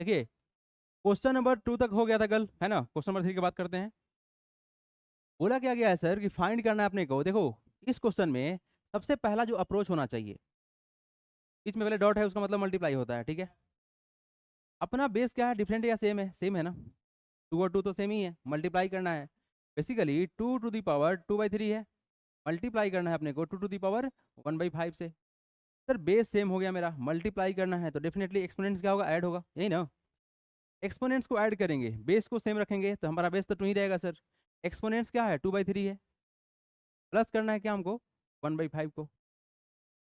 देखिए question number 2 तक हो गया था कल, है ना। क्वेश्चन नंबर 3 की बात करते हैं। बोला क्या गया है सर कि फाइंड करना है अपने को। देखो इस क्वेश्चन में सबसे पहला जो अप्रोच होना चाहिए, बीच में पहले डॉट है उसका मतलब मल्टीप्लाई होता है, ठीक है। अपना बेस क्या है, डिफरेंट या सेम है? सेम है ना। 2 और 2 तो सेम ही है, मल्टीप्लाई करना है। बेसिकली 2 टू दी पावर 2/3 है, मल्टीप्लाई करना है अपने को 2 टू दी पावर 1/5 से। सर बेस सेम हो गया मेरा, मल्टीप्लाई करना है तो डेफिनेटली एक्सपोनेंट्स क्या होगा, ऐड होगा, यही ना। एक्सपोनेंट्स को ऐड करेंगे, बेस को सेम रखेंगे तो हमारा बेस तो 2 ही रहेगा सर। एक्सपोनेंट्स क्या है, 2/3 है। प्लस करना है क्या हमको, 1/5 को।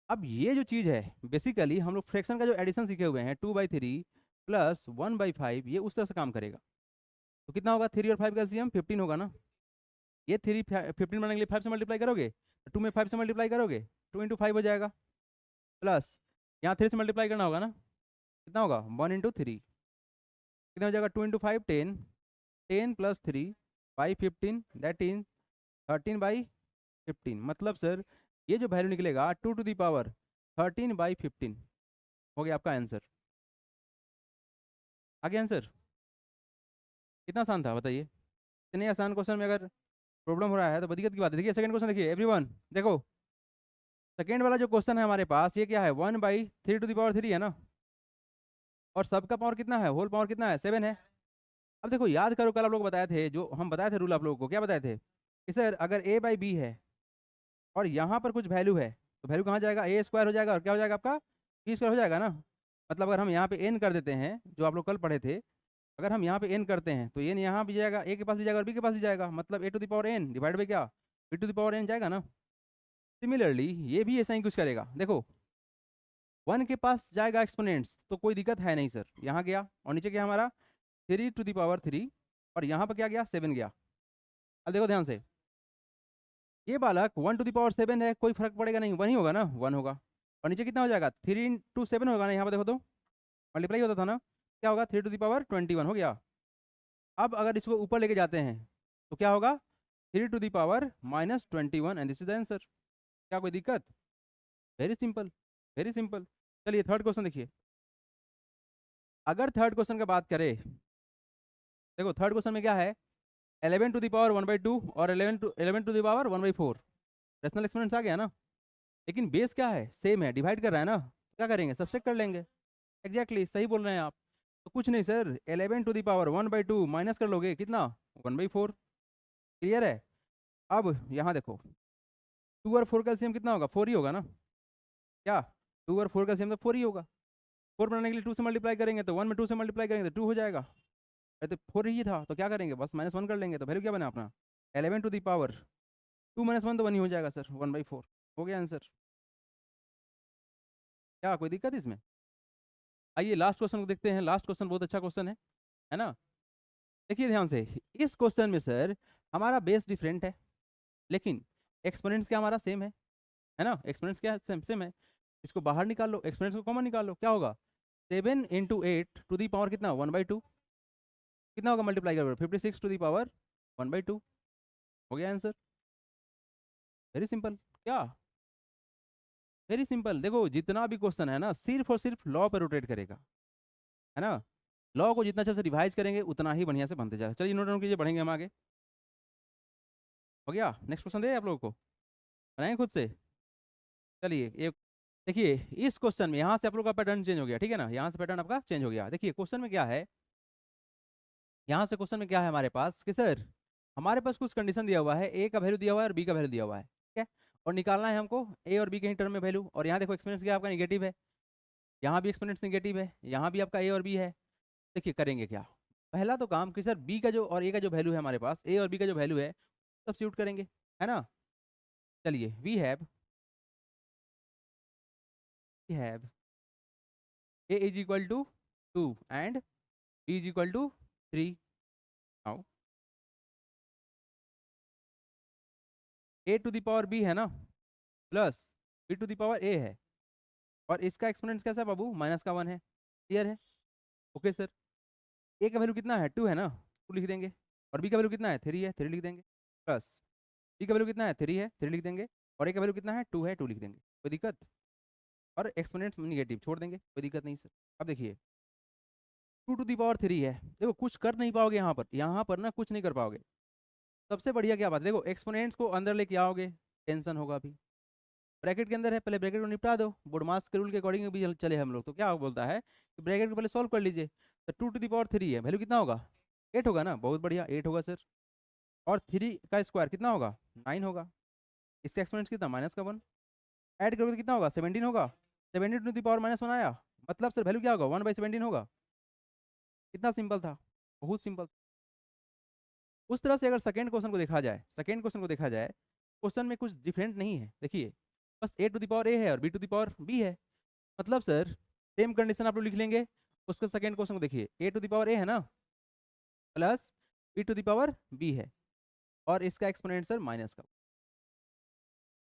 अब ये जो चीज़ है बेसिकली हम लोग फ्रैक्शन का जो एडिशन सीखे हुए हैं, 2/3 प्लस 1/5, ये उस तरह से काम करेगा। तो कितना होगा, 3 और 5 का एलसीएम 15 होगा ना। ये 15 बनाने के लिए 5 से मल्टीप्लाई करोगे, 2 में 5 से मल्टीप्लाई करोगे, 2 × 5 हो जाएगा। प्लस यहाँ 3 से मल्टीप्लाई करना होगा ना, कितना होगा, 1 × 3, कितना हो जाएगा, 2 × 5 10, 10 + 3 5 15, दैट इज 13/15। मतलब सर ये जो वैल्यू निकलेगा 2 टू दी पावर 13/15 हो गया आपका आंसर। आ गया आंसर। कितना आसान था बताइए। इतने आसान क्वेश्चन में अगर प्रॉब्लम हो रहा है तो दिक्कत की बात है। देखिए सेकंड क्वेश्चन, देखिए एवरीवन देखो। सेकंड वाला जो क्वेश्चन है हमारे पास, ये क्या है, 1/3 है ना। और सबका पावर कितना है, होल पावर कितना है, 7 है। अब देखो याद करो, कल आप लोग बताए थे, जो हम बताए थे रूल आप लोगों को, क्या बताए थे कि सर अगर a/b है और यहाँ पर कुछ वैल्यू है तो वैल्यू कहाँ जाएगा, a² हो जाएगा और क्या हो जाएगा आपका, b² हो जाएगा ना। मतलब अगर हम यहाँ पे n कर देते हैं, जो आप लोग कल पढ़े थे, अगर हम यहाँ पे n करते हैं तो n यहाँ भी जाएगा, a के पास भी जाएगा और b के पास भी जाएगा, मतलब a⁴n डिवाइड बाई क्या, b⁴n जाएगा ना। सिमिलरली ये भी ऐसा ही कुछ करेगा। देखो 1 के पास जाएगा एक्सपोनेंट्स तो कोई दिक्कत है नहीं सर, यहाँ गया और नीचे क्या हमारा 3 टू दी पावर 3, और यहाँ पर क्या गया, 7 गया। अब देखो ध्यान से, ये बालक 1 टू दी पावर 7 है, कोई फर्क पड़ेगा नहीं, 1 ही होगा ना, 1 होगा। और नीचे कितना हो जाएगा, 3 × 7 होगा ना, यहाँ पर देखो तो मल्टीप्लाई होता था ना, क्या होगा, 3 टू दी पावर 21 हो गया। अब अगर इसको ऊपर लेके जाते हैं तो क्या होगा, 3 to the power -21, and this is the answer. क्या कोई दिक्कत, वेरी सिंपल, वेरी सिंपल। चलिए थर्ड क्वेश्चन देखिए। अगर थर्ड क्वेश्चन का बात करें, देखो थर्ड क्वेश्चन में क्या है, 11 टू दी पावर 1/2 और 11 to the power 1/4। Rational exponents आ गया ना। लेकिन बेस क्या है, सेम है, डिवाइड कर रहा है ना, क्या करेंगे, सब्सट्रैक्ट कर लेंगे। एग्जैक्टली सही बोल रहे हैं आप। तो कुछ नहीं sir, 11 to the power 1/2 minus कर लोगे, कितना, 1/4। क्लियर है। अब यहाँ देखो 2 और 4 का एलसीएम कितना होगा, 4 ही होगा ना। क्या, 2 और 4 का एलसीएम तो 4 ही होगा। 4 बनाने के लिए 2 से मल्टीप्लाई करेंगे तो 1 में 2 से मल्टीप्लाई करेंगे तो 2 हो जाएगा। अरे तो 4 ही था तो क्या करेंगे, बस -1 कर लेंगे, तो वैल्यू क्या बना अपना, 11 टू दी पावर 2 - 1 तो 1 ही हो जाएगा सर, 1/4 हो गया आंसर। क्या कोई दिक्कत इसमें। आइए लास्ट क्वेश्चन को देखते हैं। लास्ट क्वेश्चन बहुत अच्छा क्वेश्चन है ना। देखिए ध्यान से, इस क्वेश्चन में सर हमारा बेस डिफरेंट है, लेकिन एक्सपोनेंट्स क्या हमारा सेम है ना। एक्सपोनेंट्स क्या सेम सेम है। इसको बाहर निकाल लो, एक्सपोनेंट्स को कॉमन निकाल लो, क्या होगा, 7 × 8 टू दी पावर कितना, 1/2, कितना होगा, मल्टीप्लाई करोगे 56 टू दी पावर 1/2 हो गया आंसर। Very simple. क्या, वेरी सिंपल। देखो जितना भी क्वेश्चन है ना, सिर्फ और सिर्फ लॉ पर रोटेट करेगा, है ना। लॉ को जितना अच्छे से रिवाइज करेंगे उतना ही बढ़िया से बनते जाएगा। चलिए नोट डाउन कीजिए, बढ़ेंगे हम आगे। हो गया, नेक्स्ट क्वेश्चन दे आप लोगों को, बनाएं खुद से। चलिए एक, देखिए इस क्वेश्चन में यहाँ से आप लोग का पैटर्न चेंज हो गया, ठीक है ना, यहाँ से पैटर्न आपका चेंज हो गया। देखिए क्वेश्चन में क्या है, यहाँ से क्वेश्चन में क्या है हमारे पास कि सर हमारे पास कुछ कंडीशन दिया हुआ है, ए का वैल्यू दिया हुआ है और बी का वैल्यू दिया हुआ है, ठीक है। और निकालना है हमको ए और बी के ही टर्म में वैल्यू। और यहाँ देखो एक्सपोनेंट्स क्या आपका निगेटिव है, यहाँ भी एक्सपोनेंट्स निगेटिव है, यहाँ भी आपका ए और बी है। देखिए करेंगे क्या, पहला तो काम कि सर बी का जो और ए का जो वैल्यू है हमारे पास, ए और बी का जो वैल्यू है सब्स्टिट्यूट करेंगे, है ना। चलिए we have A is equal to 2 and B is equal to 3। Now A to the power B है ना, plus B to the power A है, और इसका एक्सपोनेंट्स कैसा है बाबू, -1 है। क्लियर है, ओके सर। ए का वैल्यू कितना है, 2 है ना, 2 लिख देंगे। और बी का वैल्यू कितना है, 3 है, 3 लिख देंगे। प्लस बी का वैल्यू कितना है, 3 है, 3 लिख देंगे। और ए का वैल्यू कितना है, 2 है, 2 लिख देंगे, कोई दिक्कत। और एक्सपोनेंट्स निगेटिव छोड़ देंगे, कोई दिक्कत नहीं सर। अब देखिए 2 to the power 3 है। देखो कुछ कर नहीं पाओगे यहाँ पर ना कुछ नहीं कर पाओगे। सबसे बढ़िया क्या बात है, देखो एक्सपोनेंट्स को अंदर लेके आओगे, टेंशन होगा अभी। ब्रैकेट के अंदर है, पहले ब्रैकेट को निपटा दो, बोडमास के रूल के अकॉर्डिंग भी चले हम लोग। तो क्या बोलता है कि ब्रैकेट को पहले सॉल्व कर लीजिए। तो 2 to the power 3 है, वैल्यू कितना होगा, 8 होगा ना, बहुत बढ़िया 8 होगा सर। और 3 का स्क्वायर कितना होगा, 9 होगा। इसका एक्सपोनेंट्स कितना, -1। ऐड करोगे तो कितना होगा, 17 होगा। 17 to the power -1 आया, मतलब सर वैल्यू क्या होगा, 1/17 होगा। कितना सिंपल था, बहुत सिंपल। उस तरह से अगर सेकंड क्वेश्चन को देखा जाए, क्वेश्चन में कुछ डिफरेंट नहीं है। देखिए बस a to the power a है और b to the power b है। मतलब सर सेम कंडीशन आप लोग लिख लेंगे। उसका सेकंड क्वेश्चन को देखिए, a to the power a है ना, plus b to the power b है, और इसका एक्सपोनेंट सर माइनस का।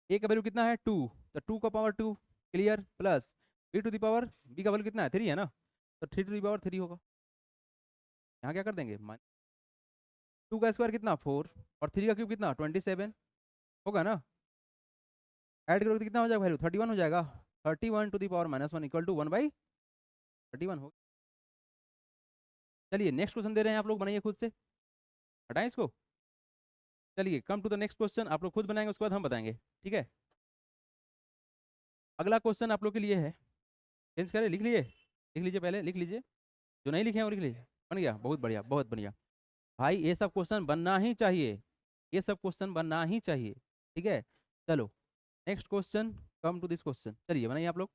a का वैल्यू कितना है 2, तो 2 का power 2 clear, plus b to the power b का वैल्यू कितना है 3 है ना, तो 3 to the power 3 होगा। यहाँ क्या कर देंगे, 2 का स्क्वायर कितना 4, और 3 का क्यूब कितना 27 होगा ना। ऐड करोगे तो कितना हो जाएगा वैल्यू, 31 हो जाएगा। 31 to the power -1 equal to 1/31 हो। चलिए नेक्स्ट क्वेश्चन दे रहे हैं, आप लोग बनाइए खुद से, हटाएं इसको। चलिए come to the next question, आप लोग खुद बनाएंगे उसके बाद हम बताएंगे, ठीक है। अगला क्वेश्चन आप लोग के लिए है, चेंज करें, लिख लीजिए पहले, लिख लीजिए, जो नहीं लिखे हैं वो लिख लीजिए। बन गया, बहुत बढ़िया बहुत बढ़िया। भाई ये सब क्वेश्चन बनना ही चाहिए, ये सब क्वेश्चन बनना ही चाहिए, ठीक है। चलो next question, come to this question, चलिए बनाइए आप लोग।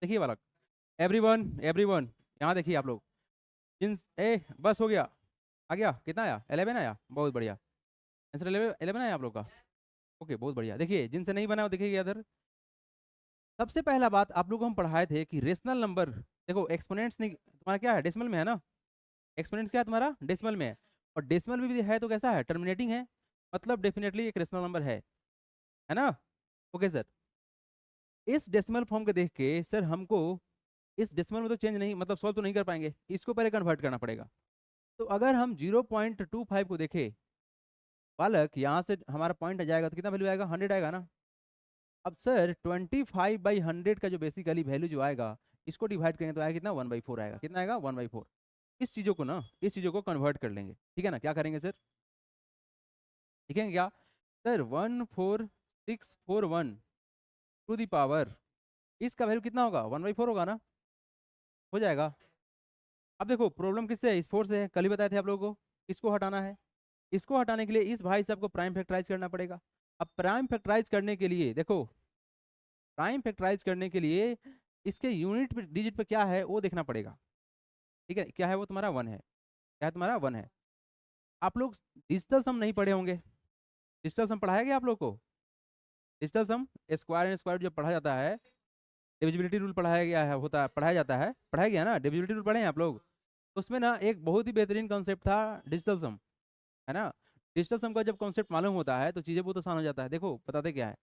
देखिए बालक, एवरीवन एवरीवन यहाँ देखिए आप लोग, जिन ए बस हो गया, आ गया, कितना आया 11 आया, बहुत बढ़िया। आंसर 11 आया आप लोग का, ओके बहुत बढ़िया। देखिए जिनसे नहीं बना वो देखिए इधर। सबसे पहला बात आप लोग को हम पढ़ाए थे कि रेशनल नंबर, देखो एक्सपोनेंट्स नहीं तुम्हारा क्या है, डेसिमल में है ना, एक्सपोनेंट्स क्या है तुम्हारा, डेसिमल में है। और डेसिमल में भी है तो कैसा है, टर्मिनेटिंग है, मतलब डेफिनेटली एक रेशनल नंबर है ना। ओके सर, इस डेसिमल फॉर्म को देख के सर हमको इस डेसिमल में तो चेंज नहीं, मतलब सॉल्व तो नहीं कर पाएंगे, इसको पहले कन्वर्ट करना पड़ेगा। तो अगर हम 0.25 को देखें बालक, यहाँ से हमारा पॉइंट आ जाएगा तो कितना वैल्यू आएगा, 100 आएगा ना। अब सर 25/100 का जो बेसिकली वैल्यू जो आएगा, इसको डिवाइड करेंगे तो आएगा कितना, 1/4 आएगा। कितना आएगा, 1/4। इस चीज़ों को ना, इस चीज़ों को कन्वर्ट कर लेंगे, ठीक है ना। क्या करेंगे सर, लिखेंगे क्या सर, 14641 टू दी पावर, इसका वैल्यू कितना होगा, 1/4 होगा ना, हो जाएगा। अब देखो प्रॉब्लम किससे है, इस 4 से है, कल ही बताए थे आप लोगों को। इसको हटाना है, इसको हटाने के लिए इस भाई साहब को प्राइम फैक्टराइज करना पड़ेगा। अब प्राइम फैक्टराइज करने के लिए देखो, प्राइम फैक्टराइज करने के लिए इसके यूनिट पे डिजिट पे क्या है वो देखना पड़ेगा, ठीक है। क्या है वो तुम्हारा 1 है, क्या है तुम्हारा 1 है। आप लोग डिजिटल सम नहीं पढ़े होंगे, डिजिटल सम पढ़ाया गया आप लोग को, digital sum square and square जब पढ़ा जाता है, डिविजिबिलिटी रूल पढ़ाया गया है, होता है, पढ़ाया जाता है, पढ़ाया गया ना, डिविजिबिलिटी रूल पढ़े हैं आप लोग। उसमें ना एक बहुत ही बेहतरीन कॉन्सेप्ट था डिजिटल सम, है ना। डिजिटल सम का जब कॉन्सेप्ट मालूम होता है तो चीज़ें बहुत आसान हो जाता है। देखो बताते क्या है,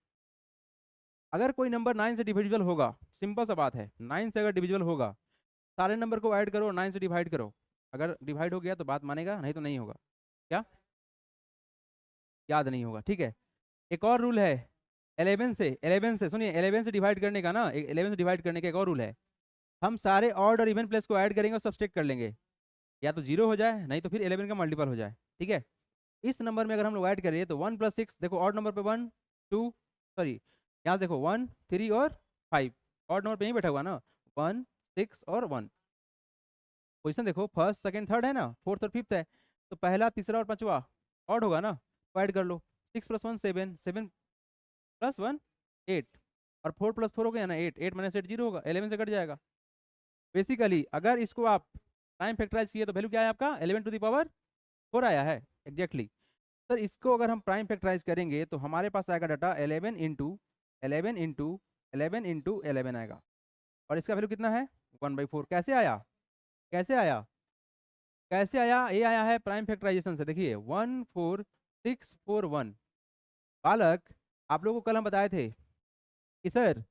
अगर कोई नंबर 9 से डिविजिबल होगा, सिंपल सा बात है, 9 से अगर डिविजिबल होगा, सारे नंबर को ऐड करो, 9 से डिवाइड करो, अगर डिवाइड हो गया तो बात मानेगा, नहीं तो नहीं होगा। क्या याद नहीं होगा, ठीक है। एक और रूल है 11 से सुनिए, 11 से डिवाइड करने का ना, 11 से डिवाइड करने का एक और रूल है, हम सारे ऑड और इवन प्लेस को ऐड करेंगे और सब्सट्रैक्ट कर लेंगे, या तो 0 हो जाए नहीं तो फिर 11 का मल्टीपल हो जाए, ठीक है। इस नंबर में अगर हम लोग ऐड करें तो 1 + 6, देखो ऑड नंबर पे 1 2 सॉरी, यहाँ देखो 1 3 और 5, ऑड नंबर पे नहीं बैठा हुआ ना, 1 6 और 1। पोजिशन देखो, फर्स्ट सेकंड थर्ड है ना, फोर्थ और फिफ्थ है, तो पहला तीसरा और पांचवा ऑड होगा ना, तो ऐड कर लो। 6 + 1 7, 7 + 1 8, और 4 + 4 हो गया ना 8, 8 - 8 0 होगा, 11 से कट जाएगा। बेसिकली अगर इसको आप टाइम फैक्टराइज किए तो वैल्यू क्या है आपका, 11 to the power 4 आया है, एग्जैक्टली। सर इसको अगर हम प्राइम फैक्टराइज करेंगे तो हमारे पास आएगा डाटा 11 × 11 आएगा, और इसका वैल्यू कितना है 1/4। कैसे आया, कैसे आया, कैसे आया, ये आया है प्राइम फैक्टराइजेशन से। देखिए 14641 बालक, आप लोगों को कल हम बताए थे कि सर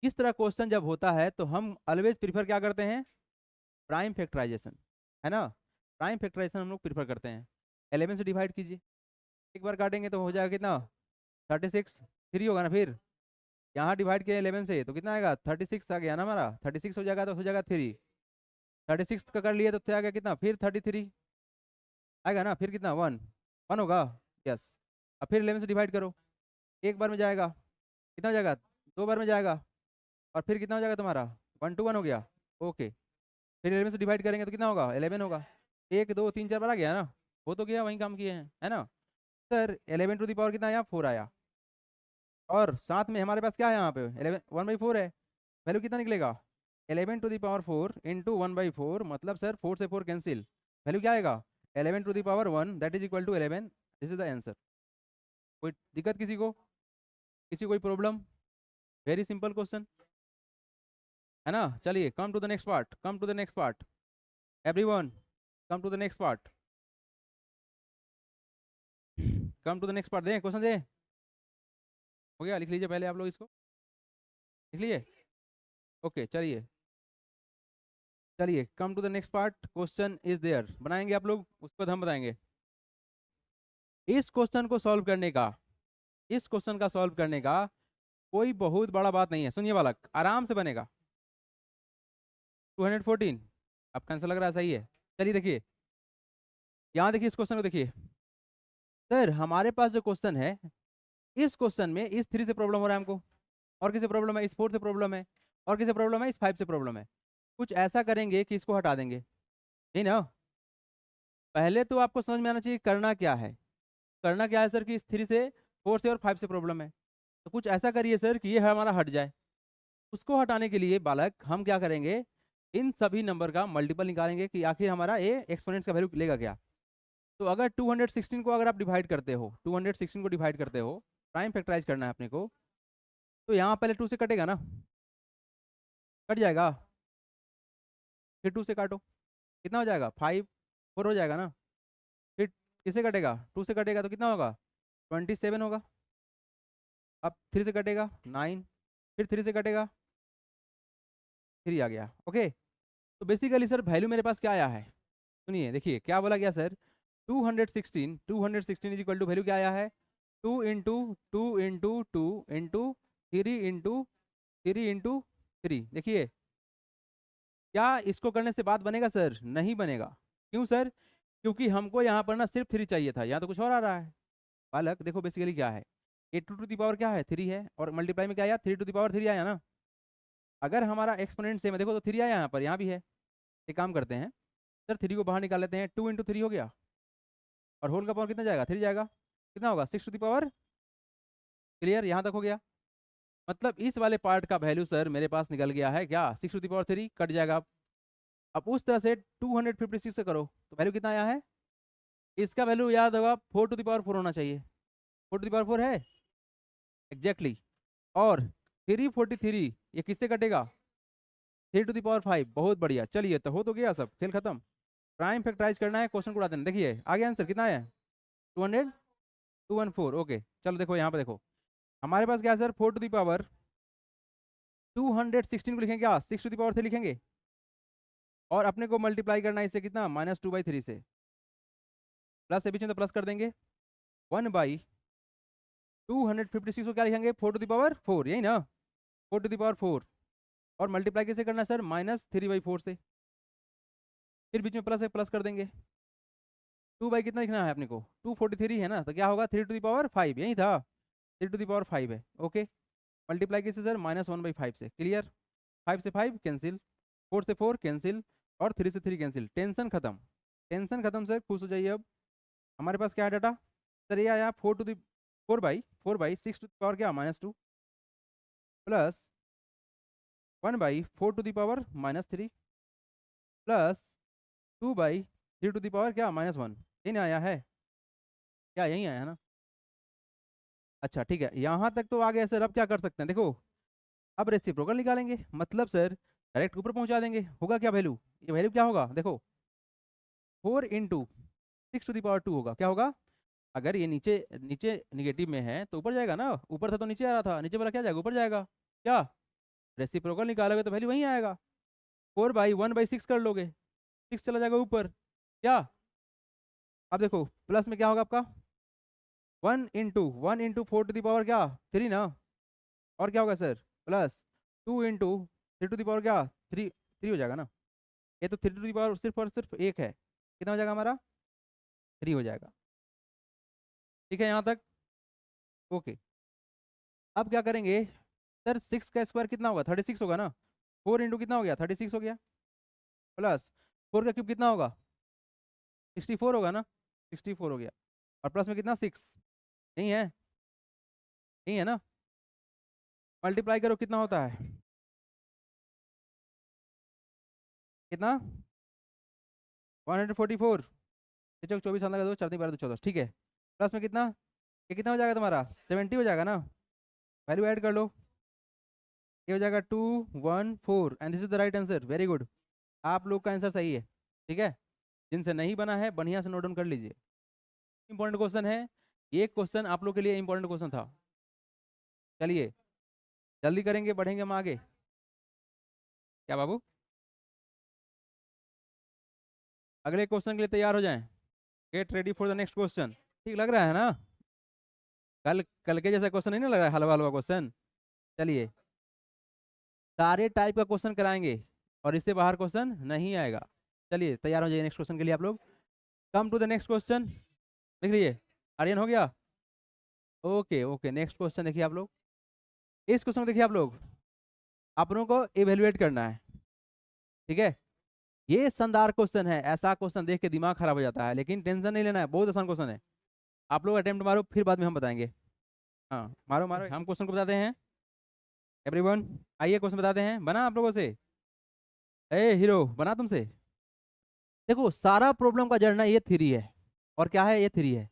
इस तरह क्वेश्चन जब होता है तो हम ऑलवेज प्रीफर क्या करते हैं, प्राइम फैक्टराइजेशन, है ना। प्राइम फैक्टराइजेशन हम लोग प्रीफर करते हैं। 11 से डिवाइड कीजिए, एक बार काटेंगे तो हो जाएगा कितना 36, 3 होगा ना फिर, यहाँ डिवाइड किया 11 से तो कितना आएगा 36 आ गया ना हमारा, 36 हो जाएगा तो हो जाएगा 3, 36 का कर लिए तो आ गया कितना, फिर 33 आएगा ना, फिर कितना 1 1 होगा। यस, अब फिर 11 से डिवाइड करो, एक बार में जाएगा, कितना हो जाएगा 2 बार में जाएगा, और फिर कितना हो जाएगा तुम्हारा 1 to 1 हो गया। ओके, फिर 11 से डिवाइड करेंगे तो कितना होगा 11 होगा, 1 2 3 4 बार आ गया ना, वो तो गया वहीं काम किए हैं है ना सर। 11 टू द पावर कितना आया 4 आया, और साथ में हमारे पास क्या है यहाँ पे 11 1/4 है, वैल्यू कितना निकलेगा 11 टू द पावर 4 इंटू 1/4, मतलब सर 4 से 4 कैंसिल, वैल्यू क्या आएगा 11 to the power 1 that is equal to 11, this is the answer. कोई दिक्कत किसी को, किसी कोई प्रॉब्लम, वेरी सिंपल क्वेश्चन है ना। चलिए come to the next part, come to the next part everyone, come to the next part, come to the next part, दें क्वेश्चन दें, हो गया लिख लीजिए पहले आप लोग इसको, लिख लीजिए। ओके चलिए, चलिए come to the next part, question is there, बनाएंगे आप लोग, उसके बाद हम बताएंगे। इस क्वेश्चन को सॉल्व करने का, इस क्वेश्चन का सॉल्व करने का कोई बहुत बड़ा बात नहीं है, सुनिए बालक, आराम से बनेगा। 214 आपका आंसर लग रहा है सही है। चलिए देखिए, यहाँ देखिए इस क्वेश्चन को देखिए सर, हमारे पास जो क्वेश्चन है, इस क्वेश्चन में इस 3 से प्रॉब्लम हो रहा है हमको, और किसी प्रॉब्लम है इस 4 से प्रॉब्लम है, और किसी प्रॉब्लम है इस 5 से प्रॉब्लम है। कुछ ऐसा करेंगे कि इसको हटा देंगे, नहीं ना। पहले तो आपको समझ में आना चाहिए करना क्या है, करना क्या है सर कि इस 3 से 4 से और 5 से प्रॉब्लम है, तो कुछ ऐसा करिए सर कि ये हमारा हट जाए। उसको हटाने के लिए बालक हम क्या करेंगे, इन सभी नंबर का मल्टीपल निकालेंगे कि आखिर हमारा ये एक्सपोनेंट्स का वैल्यू लेगा क्या। तो अगर 216 को अगर आप डिवाइड करते हो, 216 को डिवाइड करते हो, प्राइम फैक्टराइज करना है अपने को, तो यहाँ पहले 2 से कटेगा ना, कट जाएगा, फिर 2 से काटो, कितना हो जाएगा 5 4 हो जाएगा ना, फिर किससे कटेगा 2 से कटेगा तो कितना होगा 27 होगा। अब 3 से कटेगा 9, फिर 3 से कटेगा 3 आ गया। ओके, तो बेसिकली सर वैल्यू मेरे पास क्या आया है, सुनिए देखिए क्या बोला गया sir, 216 is equal to value क्या आया है 2 इंटू 3 देखिए क्या इसको करने से बात बनेगा सर, नहीं बनेगा। क्यों सर, क्योंकि हमको यहाँ पर ना सिर्फ 3 चाहिए था, यहाँ तो कुछ और आ रहा है। बालक देखो बेसिकली क्या है, ए टू दी पावर क्या है 3 है, और मल्टीप्लाई में क्या आया 3 टू दी पावर 3 आया ना। अगर हमारा एक्सपोनेंट सेम है देखो तो 3 आया यहाँ पर, यहाँ भी है। एक काम करते हैं सर, 3 को बाहर निकाल लेते हैं, 2 इंटू 3 हो गया, और होल का पावर कितना जाएगा 3 जाएगा, कितना होगा 6 टू दी पावर, क्लियर यहाँ तक हो गया। मतलब इस वाले पार्ट का वैल्यू सर मेरे पास निकल गया है क्या 6 टू दी पावर 3, कट जाएगा। अब उस तरह से 256 से करो तो वैल्यू कितना आया है, इसका वैल्यू याद होगा 4 टू दी पावर 4 होना चाहिए, 4 टू दी पावर 4 है एग्जैक्टली। और 343 ये किससे कटेगा 3 टू दी पावर 5, बहुत बढ़िया। चलिए तो हो तो गया सब, खेल खत्म। प्राइम फैक्टराइज करना है, क्वेश्चन को उड़ा देना। देखिए आगे आंसर कितना है 200 214। ओके चलो देखो यहाँ पे देखो हमारे पास क्या है सर 4 टू दी पावर 216 को लिखेंगे क्या 6 टू दी पावर 3 लिखेंगे, और अपने को मल्टीप्लाई करना है इससे कितना -2/3 से, प्लस से बीच में तो प्लस कर देंगे, 1/256 को क्या लिखेंगे 4 टू दी पावर 4, यही ना 4 टू दी पावर 4, और मल्टीप्लाई कैसे करना है सर -3/4 से, फिर बीच में प्लस है प्लस कर देंगे। 2 बाई कितना लिखना है अपने को 243 है ना, तो क्या होगा 3 टू दी पावर 5, यही था 3 टू दी पावर 5 है। ओके, मल्टीप्लाई कैसे सर -1/5 से, क्लियर। 5 से 5 कैंसिल, 4 से 4 कैंसिल, और 3 से 3 कैंसिल, टेंशन खत्म, टेंशन खत्म सर, खुश हो जाइए। अब हमारे पास क्या है डाटा सर, ये आया 4/6 टू दी पावर क्या -2, plus 1/4 to the power -3, plus 2/3 to the power क्या -1, यही ना आया है क्या, यही आया है ना। अच्छा ठीक है, यहाँ तक तो आ गया सर। अब क्या कर सकते हैं देखो, अब रेसिप्रोकल निकालेंगे, मतलब सर डायरेक्ट ऊपर पहुंचा देंगे। होगा क्या वैल्यू, ये वैल्यू क्या होगा देखो 4 इंटू 6 टू दी पावर 2 होगा, क्या होगा, अगर ये नीचे नीचे निगेटिव में है तो ऊपर जाएगा ना, ऊपर था तो नीचे आ रहा था, नीचे वाला क्या जाएगा ऊपर जाएगा, क्या रेसिप्रोकल निकालोगे तो वैल्यू वहीं आएगा। 4/1/6 कर लोगे, 6 चला जाएगा ऊपर, क्या। अब देखो प्लस में क्या होगा आपका 1 इंटू 4 टू दी पावर क्या 3 ना, और क्या होगा सर, प्लस 2 इंटू 3 क्या, 3 हो जाएगा ना, ये तो 3 सिर्फ और सिर्फ एक है, कितना हो जाएगा हमारा, 3 हो जाएगा। ठीक है यहाँ तक, ओके। अब क्या करेंगे सर, 6 का स्क्वायर कितना होगा, 36 होगा ना, 4 इंटू कितना हो गया, 36 हो गया, प्लस 4 का क्यूब कितना होगा, 64 होगा ना, 64 हो गया, और प्लस में कितना 6, नहीं है, नहीं है ना, मल्टीप्लाई करो कितना होता है, कितना 144, 24 साल का दो 4 12 14, ठीक है, प्लस में कितना, ये कितना हो जाएगा तुम्हारा 70 हो जाएगा ना, वैल्यू ऐड कर लो, ये हो जाएगा 214 and this is the right answer, very good, आप लोग का आंसर सही है। ठीक है, जिनसे नहीं बना है बढ़िया से नोट डाउन कर लीजिए, इंपॉर्टेंट क्वेश्चन है ये, क्वेश्चन आप लोग के लिए इंपॉर्टेंट क्वेश्चन था। चलिए जल्दी करेंगे, बढ़ेंगे हम आगे, क्या बाबू, अगले क्वेश्चन के लिए तैयार हो जाएं, get ready for the next question. ठीक लग रहा है ना, कल कल के जैसा क्वेश्चन नहीं ना लग रहा है, हलवा हलवा क्वेश्चन। चलिए सारे टाइप का क्वेश्चन कराएंगे और इससे बाहर क्वेश्चन नहीं आएगा। चलिए तैयार हो जाइए नेक्स्ट क्वेश्चन के लिए आप लोग, come to the next question, देख लीजिए, आर्यन हो गया, ओके ओके। नेक्स्ट क्वेश्चन देखिए आप लोग, इस क्वेश्चन को देखिए आप लोग, आप लोगों को इवेल्युएट करना है, ठीक है, ये शानदार क्वेश्चन है, ऐसा क्वेश्चन देख के दिमाग खराब हो जाता है, लेकिन टेंशन नहीं लेना है, बहुत आसान क्वेश्चन है, आप लोग अटेम्प्ट मारो फिर बाद में हम बताएंगे। हाँ मारो मारो, हम क्वेश्चन को बताते हैं एवरीवन, आइए क्वेश्चन बताते हैं, बना आप लोगों से, ए हीरो बना तुमसे, देखो सारा प्रॉब्लम का जड़ ना ये थ्री है, और क्या है, ये थ्री है,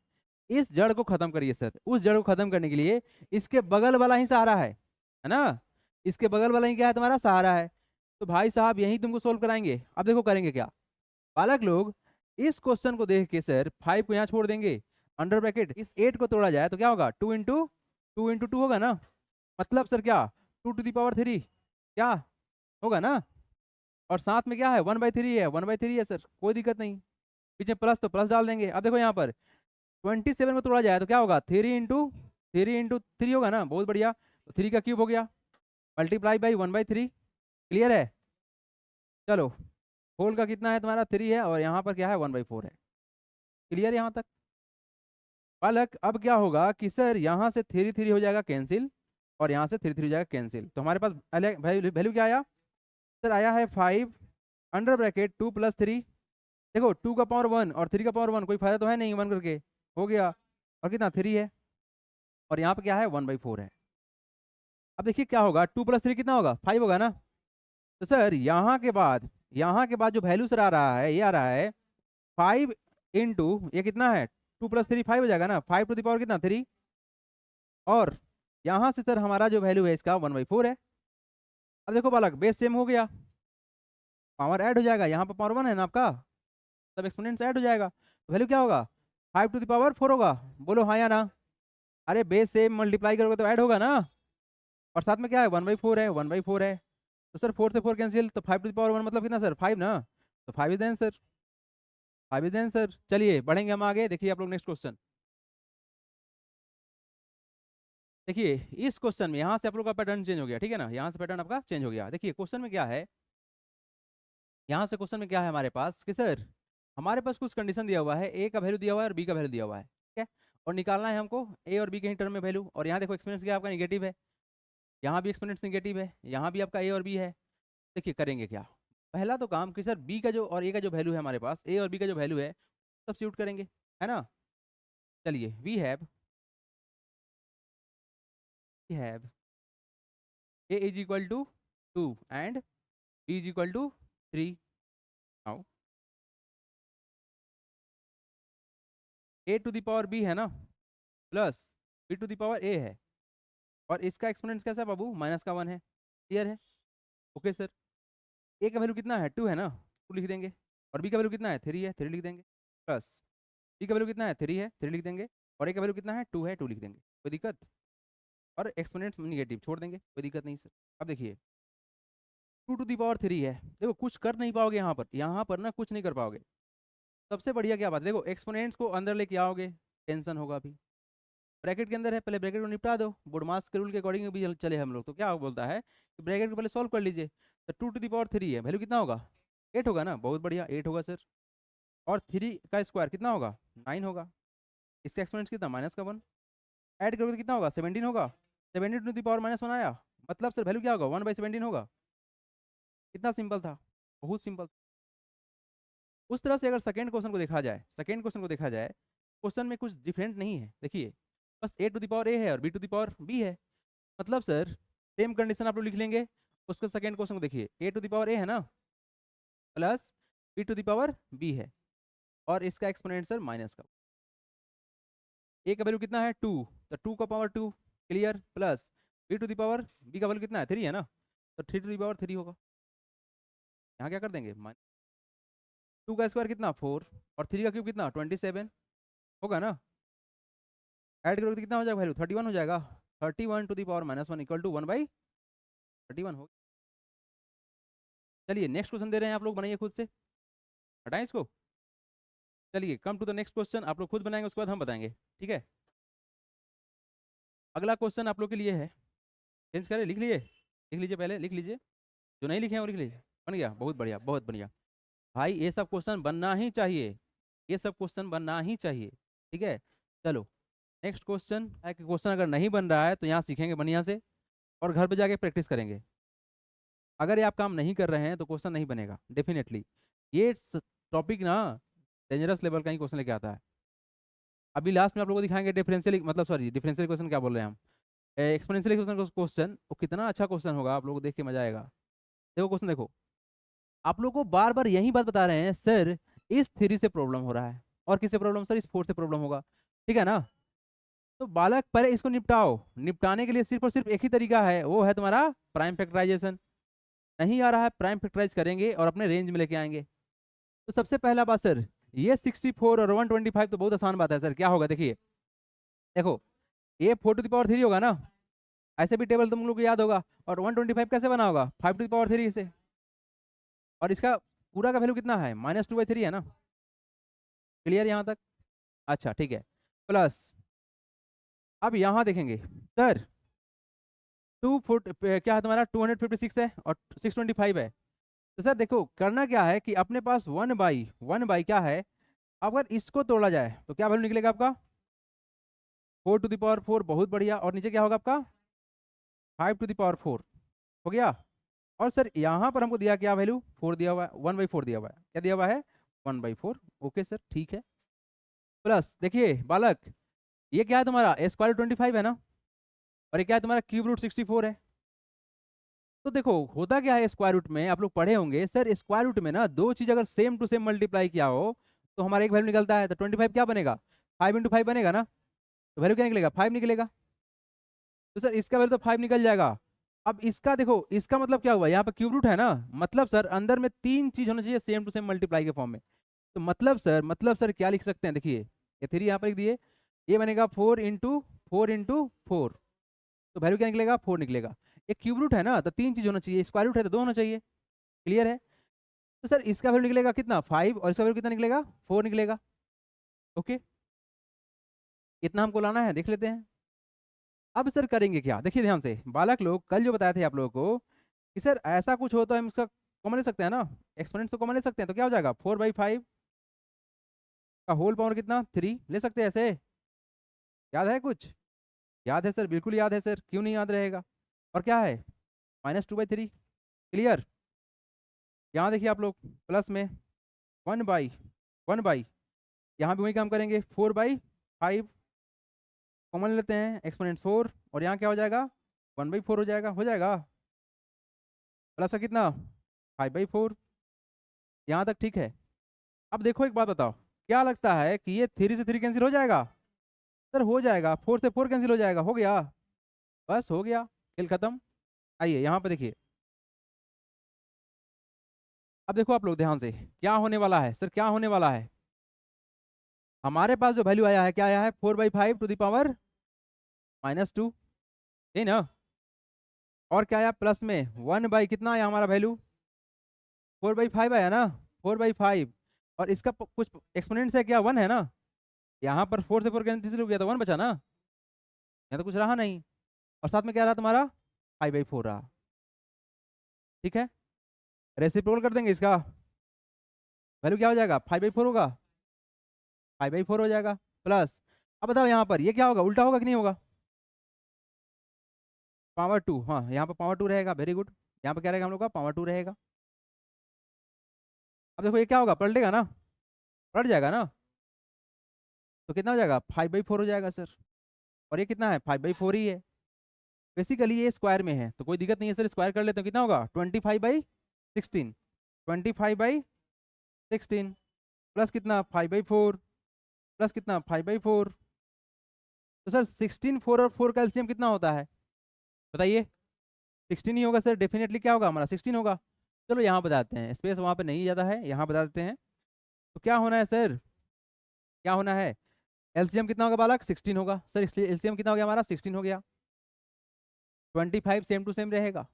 इस जड़ को खत्म करिए सर, उस जड़ को खत्म करने के लिए इसके बगल वाला ही सहारा है ना, इसके बगल वाला ही क्या है, तुम्हारा सहारा है, तो भाई साहब यही तुमको सोल्व कराएंगे। अब देखो करेंगे क्या बालक लोग, इस क्वेश्चन को देख के सर 5 को यहाँ छोड़ देंगे, अंडर ब्रैकेट इस 8 को तोड़ा जाए तो क्या होगा, 2 इंटू 2 होगा ना, मतलब सर क्या 2 टू द पावर 3 क्या होगा ना, और साथ में क्या है 1/3 है, 1/3 है सर, कोई दिक्कत नहीं, पीछे प्लस तो प्लस डाल देंगे। अब देखो यहाँ पर 27 को तोड़ा जाए तो क्या होगा, 3 इंटू 3 होगा ना, बहुत बढ़िया, तो 3 का क्यूब हो गया, मल्टीप्लाई बाई 1/3, क्लियर है। चलो होल का कितना है तुम्हारा 3 है, और यहाँ पर क्या है 1/4 है, क्लियर यहाँ तक बालक। अब क्या होगा कि सर यहाँ से 3 हो जाएगा कैंसिल, और यहाँ से 3 हो जाएगा कैंसिल, तो हमारे पास वैल्यू क्या आया सर, आया है 5 अंडर ब्रैकेट 2 + 3, देखो 2 का पावर 1 और 3 का पावर 1, कोई फायदा तो है नहीं, 1 करके हो गया, और कितना 3 है, और यहाँ पे क्या है 1/4 है। अब देखिए क्या होगा, 2 + 3 कितना होगा 5 होगा ना, तो सर यहाँ के बाद जो वैल्यू सर आ रहा है, ये आ रहा है 5 इंटू ये कितना है 2 + 3 5 हो जाएगा ना, 5 टू द पावर कितना 3, और यहाँ से सर हमारा जो वैल्यू है इसका 1/4 है। अब देखो बालक बेस सेम हो गया, पावर ऐड हो जाएगा, यहाँ पर पावर 1 है ना आपका, सब एक्सपोनेंट्स ऐड हो जाएगा, वैल्यू क्या होगा 5 टू द पावर 4 होगा, बोलो हाँ या ना, अरे बेस सेम मल्टीप्लाई करोगे तो ऐड होगा ना, और साथ में क्या है 1/4 है, 1/4 है, तो सर 4 से 4 कैंसिल, तो 5 टू द पावर 1 मतलब कितना सर 5 ना, तो 5 is the answer, 5 is the answer. चलिए बढ़ेंगे हम आगे, देखिए आप लोग नेक्स्ट क्वेश्चन, देखिए इस क्वेश्चन में यहाँ से आप लोग का पैटर्न चेंज हो गया, ठीक है ना, यहाँ से पैटर्न आपका चेंज हो गया। देखिए क्वेश्चन में क्या है, यहाँ से क्वेश्चन में क्या है हमारे पास कि सर हमारे पास कुछ कंडीशन दिया हुआ है, ए का वैल्यू दिया हुआ है और बी का वैल्यू दिया हुआ है, ठीक है, और निकालना है हमको ए और बी के ही टर्म में वैल्यू, और यहाँ देखो एक्सपोनेंट्स क्या आपका निगेटिव है, यहाँ भी एक्सपोनेंट्स निगेटिव है, यहाँ भी आपका ए और बी है। देखिए करेंगे क्या, पहला तो काम कि सर बी का जो और ए का जो वैल्यू है हमारे पास, ए और बी का जो वैल्यू है सब्स्टिट्यूट करेंगे, है ना। चलिए we have A is equal to 2 and B is equal to 3, now A to the power B है ना, plus B to the power A है, और इसका एक्सपोनेंट्स कैसा है बाबू, -1 है, क्लियर है, ओके सर। ए का वैल्यू कितना है 2 है ना, 2 लिख देंगे, और बी का वैल्यू कितना है 3 है, 3 लिख देंगे, प्लस बी का वैल्यू कितना है 3 है, 3 लिख देंगे, और ए का वैल्यू कितना है 2 है, 2 लिख देंगे, कोई दिक्कत, और एक्सपोनेंट्स निगेटिव छोड़ देंगे, कोई दिक्कत नहीं सर। अब देखिए 2 टू द पावर 3 है, देखो कुछ कर नहीं पाओगे यहाँ पर ना कुछ नहीं कर पाओगे, सबसे बढ़िया क्या बात है, देखो एक्सपोनेंट्स को अंदर लेके आओगे टेंशन होगा अभी, ब्रैकेट के अंदर है, पहले ब्रैकेट को निपटा दो, बोडमास के रूल के अकॉर्डिंग भी चले हम लोग। तो क्या बोलता है कि ब्रैकेट को पहले सॉल्व कर लीजिए। तो 2 to the power 3 है, वैल्यू कितना होगा 8 होगा ना, बहुत बढ़िया 8 होगा सर। और 3 का स्क्वायर कितना होगा 9 होगा, इसका एक्सपोनेंट कितना -1, ऐड करोगे तो कितना होगा 17 होगा, 17 to the power -1 आया, मतलब सर वैल्यू क्या होगा 1/17 होगा। कितना सिंपल था, बहुत सिंपल। उस तरह से अगर सेकेंड क्वेश्चन को देखा जाए, सेकेंड क्वेश्चन को देखा जाए, क्वेश्चन में कुछ डिफरेंट नहीं है, देखिए बस a to the power a है और b to the power b है। मतलब सर सेम कंडीशन आप लोग लिख लेंगे। उसका सेकेंड क्वेश्चन को देखिए, a to the power a है ना, plus b to the power b है, और इसका एक्सपोनेंट सर माइनस का। a का वैल्यू कितना है 2, तो 2 का power 2 clear, plus b to the power b का वैल्यू कितना है 3 है ना, तो 3 to the power 3 होगा। यहाँ क्या कर देंगे 2 का स्क्वायर कितना 4, और 3 का क्यूब कितना 27 होगा ना। ऐड करोगे तो कितना हो जाएगा वैल्यू 31 हो जाएगा। 31 to the power -1 equal to 1/31 हो। चलिए नेक्स्ट क्वेश्चन दे रहे हैं, आप लोग बनाइए खुद से, हटाएं इसको। चलिए come to the next question, आप लोग खुद बनाएंगे उसके बाद हम बताएंगे, ठीक है। अगला क्वेश्चन आप लोग के लिए है, चेंज करें, लिख लीजिए पहले, लिख लीजिए, जो नहीं लिखे हैं वो लिख लीजिए। बन गया, बहुत बढ़िया बहुत बढ़िया भाई, ये सब क्वेश्चन बनना ही चाहिए, ये सब क्वेश्चन बनना ही चाहिए, ठीक है। चलो नेक्स्ट क्वेश्चन, क्वेश्चन अगर नहीं बन रहा है तो यहाँ सीखेंगे बढ़िया से, और घर पे जाके प्रैक्टिस करेंगे। अगर ये आप काम नहीं कर रहे हैं तो क्वेश्चन नहीं बनेगा डेफिनेटली। ये टॉपिक ना डेंजरस लेवल का ही क्वेश्चन लेके आता है। अभी लास्ट में आप लोगों को दिखाएंगे डिफरेंशियल, मतलब सॉरी डिफरेंशियल क्वेश्चन क्या बोल रहे हैं हम, एक्सपोनेंशियल क्वेश्चन वो कितना अच्छा क्वेश्चन होगा, आप लोगों को देख के मजा आएगा। देखो क्वेश्चन देखो, आप लोग को बार बार यही बात बता रहे हैं सर, इस 3 से प्रॉब्लम हो रहा है, और किससे प्रॉब्लम सर, इस 4 से प्रॉब्लम होगा, ठीक है ना। तो बालक पहले इसको निपटाओ, निपटाने के लिए सिर्फ और सिर्फ एक ही तरीका है, वो है तुम्हारा प्राइम फैक्टराइजेशन। नहीं आ रहा है, प्राइम फैक्टराइज करेंगे और अपने रेंज में लेके आएंगे। तो सबसे पहला बात सर, ये 64 और 125 तो बहुत आसान बात है सर, क्या होगा देखिए, देखो ये 4 to the power 3 होगा ना, ऐसे भी टेबल तुम लोग को याद होगा। और 125 कैसे बना होगा 5 to the power 3 से, और इसका पूरा का वैल्यू कितना है -2/3 है ना, क्लियर यहाँ तक। अच्छा ठीक है, प्लस अब यहाँ देखेंगे सर, 2 फुट क्या है तुम्हारा 256 है और 625 है। तो सर देखो करना क्या है कि अपने पास 1/1 क्या है, अगर इसको तोड़ा जाए तो क्या वैल्यू निकलेगा आपका 4 to the power 4, बहुत बढ़िया, और नीचे क्या होगा आपका 5 to the power 4 हो गया। और सर यहाँ पर हमको दिया क्या वैल्यू 4 दिया हुआ है, 1/4 दिया हुआ है, क्या दिया हुआ है 1/4। ओके सर ठीक है, प्लस देखिए बालक, ये क्या है तुम्हारा स्क्वायर 25 है ना, और ये क्या है तुम्हारा क्यूब रूट 64 है। तो देखो होता क्या है स्क्वायर रूट में, आप लोग पढ़े होंगे सर, स्क्वायर रूट में ना दो चीज अगर सेम टू सेम मल्टीप्लाई किया हो तो हमारा एक वैल्यू निकलता है। तो 25 क्या बनेगा 5 × 5 बनेगा ना, तो वैल्यू क्या निकलेगा 5 निकलेगा। तो सर इसका वैल्यू तो 5 निकल जाएगा। अब इसका देखो, इसका मतलब क्या हुआ, यहाँ पे क्यूब रूट है ना, मतलब सर अंदर में 3 चीज होना चाहिए सेम टू सेम मल्टीप्लाई के फॉर्म में। तो मतलब सर क्या लिख सकते हैं, देखिए ये 3 यहाँ पर लिख दिए, ये बनेगा 4 × 4 तो वैल्यू क्या निकलेगा 4 निकलेगा। ये क्यूब रूट है ना, तो 3 चीज होना चाहिए, स्क्वायर रूट है तो 2 होना चाहिए, क्लियर है। तो सर इसका वैल्यू निकलेगा कितना 5, और इसका वैल्यू कितना निकलेगा 4 निकलेगा। ओके, इतना हमको लाना है, देख लेते हैं। अब सर करेंगे क्या, देखिए ध्यान से बालक लोग, कल जो बताए थे आप लोगों को कि सर ऐसा कुछ हो तो हम इसका कॉमन ले सकते हैं ना, एक्सपोनेंट तो कॉमन ले सकते हैं, तो क्या हो जाएगा 4/5 का होल पावर कितना 3 ले सकते हैं ऐसे। याद है कुछ, याद है सर, बिल्कुल याद है सर, क्यों नहीं याद रहेगा। और क्या है -2/3, क्लियर। यहाँ देखिए आप लोग प्लस में 1/1, यहाँ भी वही काम करेंगे 4/5 कॉमन लेते हैं, एक्सपोनेंट 4, और यहाँ क्या हो जाएगा 1/4 हो जाएगा, प्लस का कितना 5/4। यहाँ तक ठीक है। अब देखो एक बात बताओ, क्या लगता है कि ये 3 से 3 कैंसिल हो जाएगा सर, हो जाएगा, 4 से 4 कैंसिल हो जाएगा, हो गया, बस हो गया, खेल खत्म। आइए यहाँ पे देखिए, अब देखो आप लोग ध्यान से क्या होने वाला है सर, क्या होने वाला है, हमारे पास जो वैल्यू आया है क्या आया है 4/5 to the power -2, यही ना। और क्या आया प्लस में 1/कितना आया हमारा वैल्यू 4/5 आया ना, 4/5, और इसका कुछ एक्सपोनेंट्स है क्या 1 है ना, यहाँ पर 4 से 4 कैंसिल हो गया तो 1 बचा ना, यहाँ तो कुछ रहा नहीं, और साथ में क्या रहा तुम्हारा 5/4 रहा। ठीक है, रेसिप्रोकल कर देंगे इसका, वैल्यू क्या हो जाएगा 5/4 होगा, 5/4 हो जाएगा प्लस। अब बताओ यहाँ पर ये क्या होगा, उल्टा होगा कि नहीं होगा, पावर 2, हाँ यहाँ पर पावर 2 रहेगा, वेरी गुड। यहाँ पर क्या रहेगा हम लोग का पावर 2 रहेगा। अब देखो ये क्या होगा, पलटेगा ना, पलट जाएगा ना, तो कितना हो जाएगा 5/4 हो जाएगा सर। और ये कितना है 5/4 ही है। बेसिकली ये स्क्वायर में है तो कोई दिक्कत नहीं है सर, स्क्वायर कर लेते हैं, कितना होगा 25/16, 25/16 प्लस कितना 5/4 प्लस कितना 5/4। तो सर 16, 4 और 4 का एलसीएम कितना होता है बताइए, 16 ही होगा सर, डेफिनेटली क्या होगा हमारा 16 होगा। चलो यहाँ बताते हैं, स्पेस वहाँ पे नहीं ज़्यादा है, यहाँ बता देते हैं। तो क्या होना है सर, क्या होना है, एलसीएम कितना होगा बालक 16 होगा सर, इसलिए एलसीएम कितना हो गया हमारा 16 हो गया। 25 सेम टू सेम रहेगा,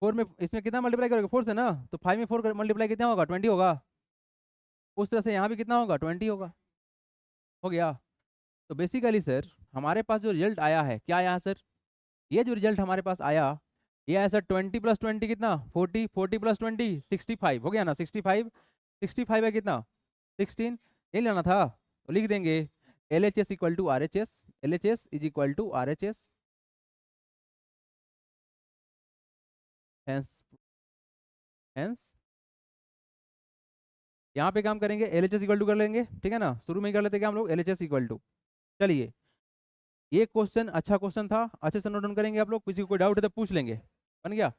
4 में इसमें कितना मल्टीप्लाई करोगे 4 से ना, तो 5 में 4 मल्टीप्लाई कितना होगा 20 होगा, उस तरह से यहाँ भी कितना होगा 20 होगा, हो गया। तो बेसिकली सर हमारे पास जो रिजल्ट आया है, क्या आया है सर, ये जो रिजल्ट हमारे पास आया, ये आया सर 20 + 20 कितना 40, 40 + 20 65 हो गया ना, 65, 65 है कितना 16, नहीं लेना था तो लिख देंगे LHS equal to RHS, LHS is equal to RHS, hence hence यहाँ पे काम करेंगे LHS इक्वल टू कर लेंगे, ठीक है ना, शुरू में ही कर लेते क्या हम लोग LHS इक्वल टू। चलिए ये क्वेश्चन अच्छा क्वेश्चन था, अच्छे से नोट डाउन करेंगे आप लोग, किसी को कोई डाउट है तो पूछ लेंगे, बन गया।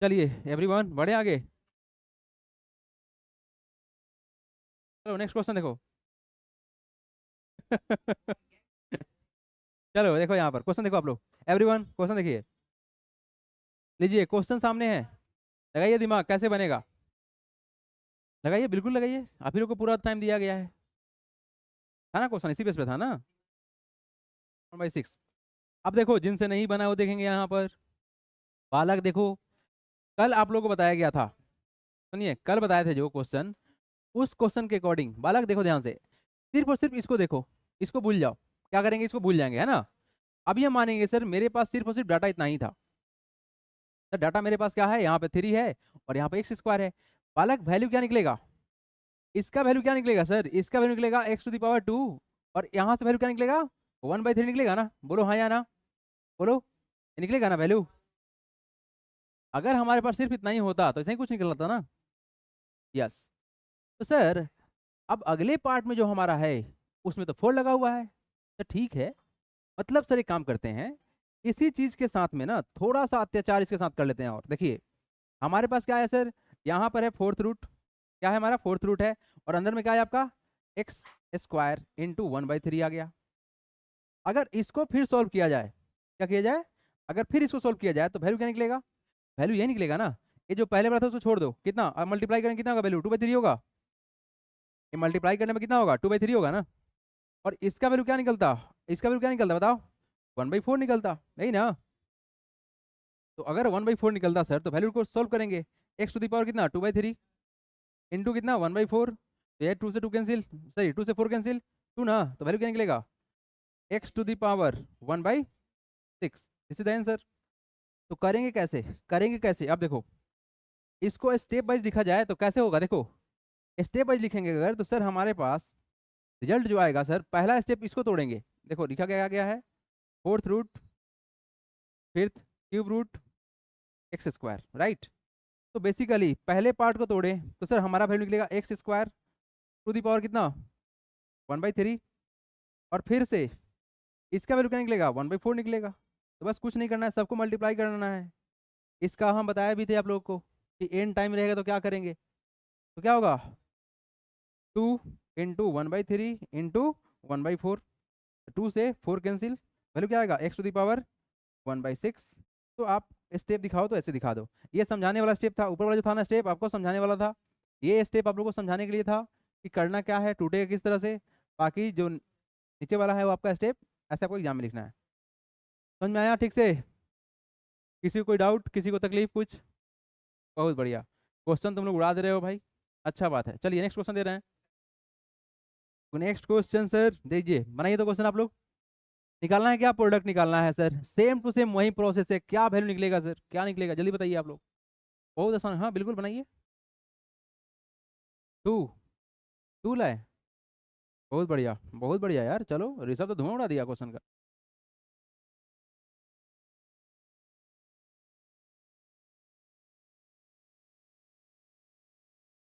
चलिए एवरीवन बढ़े आगे, चलो नेक्स्ट क्वेश्चन देखो। चलो देखो यहाँ पर क्वेश्चन देखो आप लोग, एवरीवन क्वेश्चन देखिए, लीजिए क्वेश्चन सामने है, लगाइए दिमाग कैसे बनेगा, लगाइए बिल्कुल लगाइए, आप ही लोग को पूरा टाइम दिया गया है, था ना क्वेश्चन इसी बेस पे था ना, 1/6। अब देखो जिनसे नहीं बना वो देखेंगे यहाँ पर, बालक देखो कल आप लोगों को बताया गया था, सुनिए कल बताए थे जो क्वेश्चन, उस क्वेश्चन के अकॉर्डिंग बालक देखो ध्यान से, सिर्फ और सिर्फ इसको देखो, इसको भूल जाओ, क्या करेंगे इसको भूल जाएंगे है ना। अभी हम मानेंगे सर मेरे पास सिर्फ और सिर्फ डाटा इतना ही था, सर डाटा मेरे पास क्या है, यहाँ पे 3 है और यहाँ पे x² है, बालक वैल्यू क्या निकलेगा, इसका वैल्यू क्या निकलेगा सर, इसका वैल्यू निकलेगा x⁻², और यहाँ से वैल्यू क्या निकलेगा 1/3 निकलेगा ना, बोलो हाँ या ना, बोलो ये निकलेगा ना वैल्यू। अगर हमारे पास सिर्फ इतना ही होता तो ऐसे ही कुछ निकलता ना, यस। तो सर अब अगले पार्ट में जो हमारा है उसमें तो 4 लगा हुआ है, तो ठीक है, मतलब सर एक काम करते हैं, इसी चीज के साथ में ना थोड़ा सा अत्याचार इसके साथ कर लेते हैं, और देखिए हमारे पास क्या है सर, यहाँ पर है 4th रूट, क्या है हमारा 4th रूट है, और अंदर में क्या है आपका x² इंटू 1/3 आ गया। अगर इसको फिर सॉल्व किया जाए, क्या किया जाए, अगर फिर इसको सॉल्व किया जाए तो वैल्यू क्या निकलेगा, वैल्यू यही निकलेगा ना, ये जो पहले वाला था उसको छोड़ दो, कितना अब मल्टीप्लाई करेंगे कितना होगा वैल्यू 2/3 होगा, ये मल्टीप्लाई करने में कितना होगा 2/3 होगा ना, और इसका वैल्यू क्या निकलता, इसका वैल्यू क्या निकलता बताओ 1/4 निकलता, नहीं ना। तो अगर 1/4 निकलता सर तो वैल्यू को सॉल्व करेंगे, x⁻ कितना 2/3 इंटू कितना 1/4, तो ये 2 से 2 कैंसिल, सही 2 से 4 कैंसिल, 2 ना, तो वैल्यू क्या निकलेगा x⁻1/6, this is the answer. तो करेंगे कैसे, करेंगे कैसे, अब देखो इसको स्टेप वाइज लिखा जाए तो कैसे होगा, देखो स्टेप वाइज लिखेंगे अगर तो सर हमारे पास रिजल्ट जो आएगा सर, पहला स्टेप इसको तोड़ेंगे, देखो लिखा गया है 4th root 5th cube root x², right. तो बेसिकली पहले पार्ट को तोड़े तो सर हमारा वैल्यू निकलेगा x² कितना 1/3, और फिर से इसका वैल्यू क्या निकलेगा 1/4 निकलेगा। तो बस कुछ नहीं करना है, सबको मल्टीप्लाई करना है, इसका हम बताया भी थे आप लोग को कि एन टाइम रहेगा तो क्या करेंगे, तो क्या होगा 2 इंटू 1/3 इंटू 1/4, 2 से 4 कैंसिल, वैल्यू क्या आएगा x⁻1/6। तो आप स्टेप दिखाओ तो ऐसे दिखा दो, ये समझाने वाला स्टेप था, ऊपर वाला जो था ना स्टेप आपको समझाने वाला था, ये स्टेप आप लोग को समझाने के लिए था कि करना क्या है, टूटेगा किस तरह से, बाकी जो नीचे वाला है वो आपका स्टेप ऐसे आपको एग्जाम में लिखना है। समझ में आया ठीक से, किसी को कोई डाउट, किसी को तकलीफ कुछ, बहुत बढ़िया, क्वेश्चन तुम लोग उड़ा दे रहे हो भाई, अच्छा बात है। चलिए नेक्स्ट क्वेश्चन दे रहे हैं, नेक्स्ट क्वेश्चन सर दीजिए, बनाइए तो क्वेश्चन आप लोग। निकालना है क्या, प्रोडक्ट निकालना है सर, सेम टू सेम वही प्रोसेस है, क्या वैल्यू निकलेगा सर, क्या निकलेगा जल्दी बताइए आप लोग। बहुत आसान, हाँ बिल्कुल बनाइए। 2, 2 लाए, बहुत बढ़िया यार, चलो ऋषभ तो धुआं उड़ा दिया क्वेश्चन का।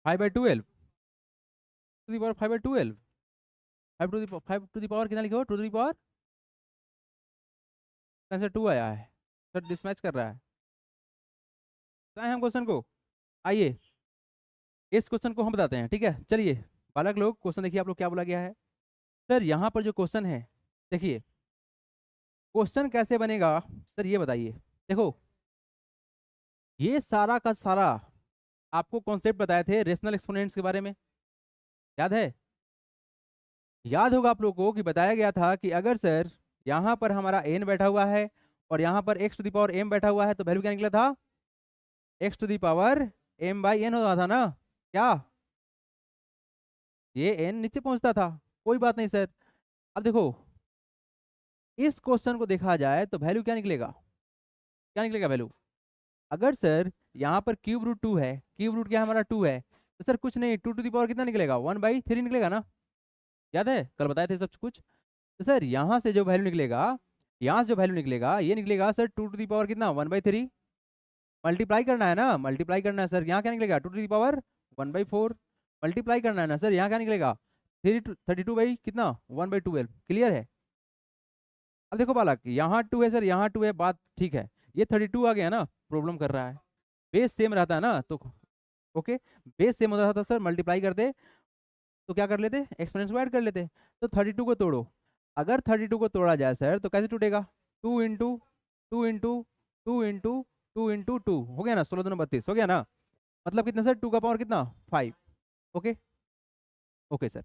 5/12 to the power 5/12, 5 to the power कितना लिखो, 2 टू दी पावर, कैसे 2 आया है सर, डिसमैच कर रहा है। बताएं हम क्वेश्चन को, आइए इस क्वेश्चन को हम बताते हैं, ठीक है चलिए। बालक लोग क्वेश्चन देखिए आप लोग क्या बोला गया है। सर यहाँ पर जो क्वेश्चन है, देखिए क्वेश्चन कैसे बनेगा सर ये बताइए। देखो ये सारा का सारा आपको कॉन्सेप्ट बताए थे रेशनल एक्सपोनेंट्स के बारे में, याद है? याद होगा आप लोगों को कि बताया गया था कि अगर सर यहाँ पर हमारा n बैठा हुआ है और यहाँ पर x⁻m बैठा हुआ है तो वैल्यू क्या निकला था, x⁻m/n होता था ना, क्या ये n नीचे पहुंचता था, कोई बात नहीं सर। अब देखो इस क्वेश्चन को देखा जाए तो वैल्यू क्या निकलेगा, क्या निकलेगा वैल्यू। अगर सर यहाँ पर क्यूब रूट 2 है, क्यूब रूट क्या हमारा 2 है, तो सर कुछ नहीं 2 टू दी पावर कितना निकलेगा, 1/3 निकलेगा ना, याद है कल बताए थे सब कुछ। तो सर यहाँ से जो वैल्यू निकलेगा, यहाँ से जो वैल्यू निकलेगा ये निकलेगा सर 2 टू दी पावर कितना, 1/3। मल्टीप्लाई करना है ना, मल्टीप्लाई करना है सर, यहाँ क्या निकलेगा 2 टू दी पावर 1/4। मल्टीप्लाई करना है ना सर, यहाँ क्या निकलेगा 32 बाई कितना 1/12। क्लियर है? अब देखो बालक यहाँ 2 है सर, यहाँ 2 है, बात ठीक है, ये 32 आ गया ना, प्रॉब्लम कर रहा है। बेस सेम रहता है ना तो ओके, बेस सेम होता था तो सर मल्टीप्लाई करते तो क्या कर लेते, एक्सपोनेंट्स को ऐड कर लेते। तो 32 को तोड़ो, अगर 32 को तोड़ा जाए सर तो कैसे टूटेगा, 2 इंटू 2 इंटू 2 इंटू 2 हो गया ना, 16×2 = 32 हो गया ना, मतलब कितना सर 2 का पावर कितना 5। Okay, okay sir.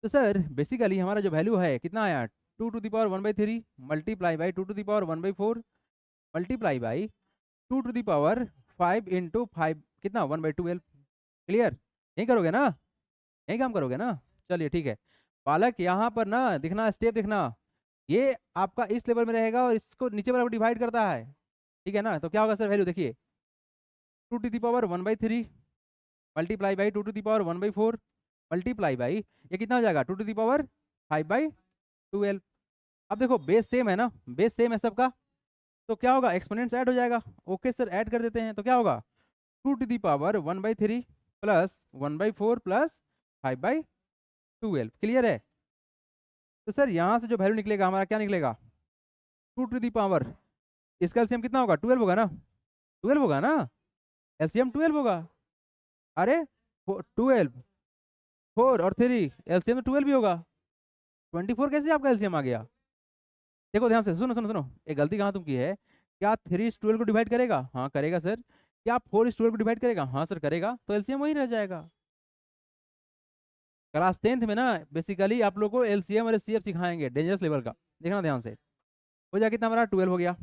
तो सर बेसिकली हमारा जो वैल्यू है कितना आया, 2 to the power 1/3 multiply by 2 to the power 1/4 multiply by 2 to the power 5 into 5 कितना 1/12। क्लियर? यही करोगे ना, यही काम करोगे ना, चलिए ठीक है। बालक यहाँ पर ना दिखना, स्टेप दिखना, ये आपका इस लेवल में रहेगा और इसको नीचे वाला को डिवाइड करता है, ठीक है ना। तो क्या होगा सर वैल्यू देखिए, 2 to the power 1/3 multiply by 2 to the power 1/4 multiply by ये कितना हो जाएगा 2 टू दी पावर 5/12। अब देखो बेस सेम है ना, बेस सेम है सबका, तो क्या होगा एक्सपोनेंट्स ऐड हो जाएगा। ओके सर ऐड कर देते हैं, तो क्या होगा 2 to the power 1/3 plus 1/4 plus 5/12। Clear है? तो सर यहाँ से जो वैल्यू निकलेगा हमारा क्या निकलेगा, 2 टू दी पावर, इसका एलसीएम कितना होगा 12 होगा ना, 12 होगा ना, एलसीएम 12 होगा। अरे 12, 4 और 3 एलसीएम में 12 भी होगा, 24 कैसे आपका एलसीएम आ गया। देखो ध्यान से सुनो सुनो सुनो, एक गलती कहाँ तुम की है, क्या 3 इस 12 को डिवाइड करेगा, हाँ करेगा सर। क्या 4 इस 12 को डिवाइड करेगा, हाँ सर करेगा, तो एलसीएम वही रह जाएगा। क्लास 10th में ना बेसिकली आप लोग को एलसीएम और एचसीएफ सिखाएंगे, डेंजरस लेवल का, देखना ध्यान से। हो जाएगा कितना हमारा 12 हो गया।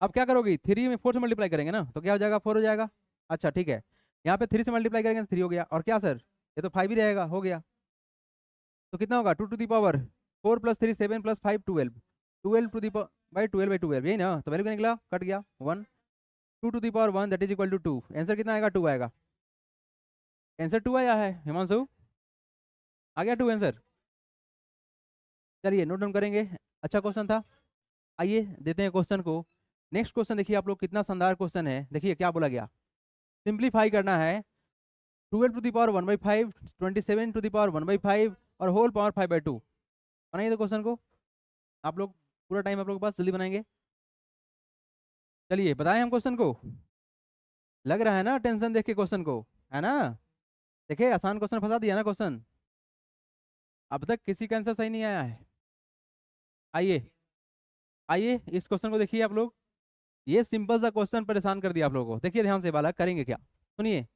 अब क्या करोगी, 3 में 4 से मल्टीप्लाई करेंगे ना तो क्या हो जाएगा 4 हो जाएगा। अच्छा ठीक है, यहाँ पे 3 से मल्टीप्लाई करेंगे तो 3 हो गया, और क्या सर ये तो 5 ही रहेगा, हो गया। तो कितना होगा 2 to the power 4 plus 3 7 plus 5 12, 12 to the power 12/12 यही ना, तो वैल्यू क्या निकला, कट गया 1। 2 to the power 1 that is equal to 2, answer कितना आएगा 2 आएगा। आंसर 2 आया है हिमांशु, आ गया 2 आंसर। चलिए नोट डाउन करेंगे, अच्छा क्वेश्चन था। आइए देते हैं क्वेश्चन को। नेक्स्ट क्वेश्चन देखिए आप लोग, कितना शानदार क्वेश्चन है, देखिए क्या बोला गया। सिंप्लीफाई करना है 12 to the power 1/5 27 to the power 1/5 और होल पावर 5/2। बनाइए तो क्वेश्चन को आप लोग, पूरा टाइम आप लोग के पास, जल्दी बनाएंगे। चलिए बताएं हम क्वेश्चन को, लग रहा है ना टेंशन देख के क्वेश्चन को, है ना। देखिए आसान क्वेश्चन फंसा दिया ना क्वेश्चन, अब तक किसी का आंसर सही नहीं आया है। आइए आइए इस क्वेश्चन को देखिए आप लोग, ये सिंपल सा क्वेश्चन परेशान कर दिया आप लोगों को। देखिए ध्यान से बालक, करेंगे क्या सुनिए।